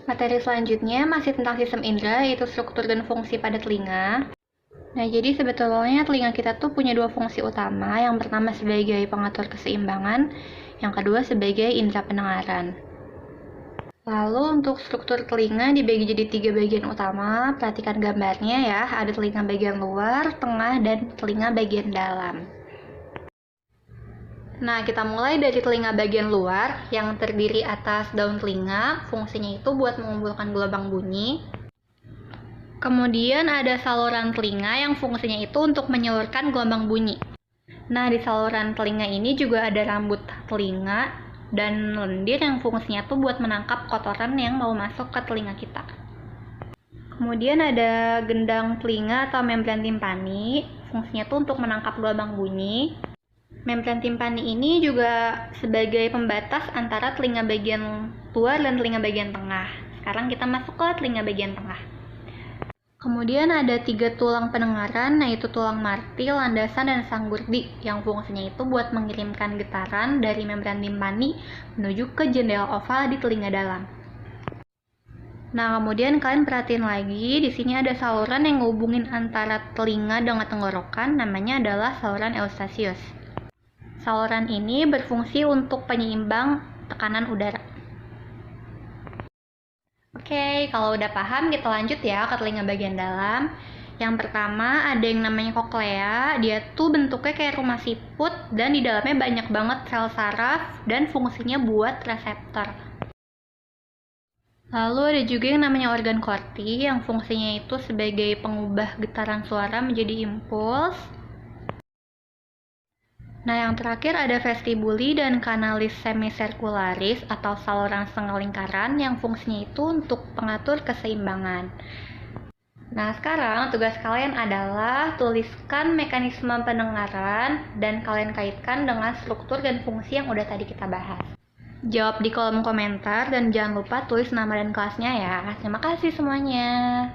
Materi selanjutnya masih tentang sistem indera, yaitu struktur dan fungsi pada telinga. Nah, jadi sebetulnya telinga kita tuh punya dua fungsi utama. Yang pertama sebagai pengatur keseimbangan, yang kedua sebagai indera pendengaran. Lalu untuk struktur telinga dibagi jadi 3 bagian utama. Perhatikan gambarnya ya, ada telinga bagian luar, tengah, dan telinga bagian dalam. Nah, kita mulai dari telinga bagian luar yang terdiri atas daun telinga. Fungsinya itu buat mengumpulkan gelombang bunyi. Kemudian ada saluran telinga yang fungsinya itu untuk menyalurkan gelombang bunyi. Nah, di saluran telinga ini juga ada rambut telinga dan lendir yang fungsinya tuh buat menangkap kotoran yang mau masuk ke telinga kita. Kemudian ada gendang telinga atau membran timpani, fungsinya tuh untuk menangkap gelombang bunyi. Membran timpani ini juga sebagai pembatas antara telinga bagian luar dan telinga bagian tengah. Sekarang kita masuk ke telinga bagian tengah. Kemudian ada 3 tulang pendengaran, yaitu tulang martil, landasan, dan sanggurdi, yang fungsinya itu buat mengirimkan getaran dari membran timpani menuju ke jendela oval di telinga dalam. Nah, kemudian kalian perhatiin lagi, di sini ada saluran yang ngehubungin antara telinga dengan tenggorokan, namanya adalah saluran Eustachius. Saluran ini berfungsi untuk penyeimbang tekanan udara. Oke, kalau udah paham, kita lanjut ya ke telinga bagian dalam. Yang pertama ada yang namanya koklea. Dia tuh bentuknya kayak rumah siput dan di dalamnya banyak banget sel saraf dan fungsinya buat reseptor. Lalu ada juga yang namanya organ korti yang fungsinya itu sebagai pengubah getaran suara menjadi impuls. Nah, yang terakhir ada vestibuli dan kanalis semicircularis atau saluran setengah lingkaran yang fungsinya itu untuk pengatur keseimbangan. Nah, sekarang tugas kalian adalah tuliskan mekanisme pendengaran dan kalian kaitkan dengan struktur dan fungsi yang udah tadi kita bahas. Jawab di kolom komentar dan jangan lupa tulis nama dan kelasnya ya. Terima kasih semuanya.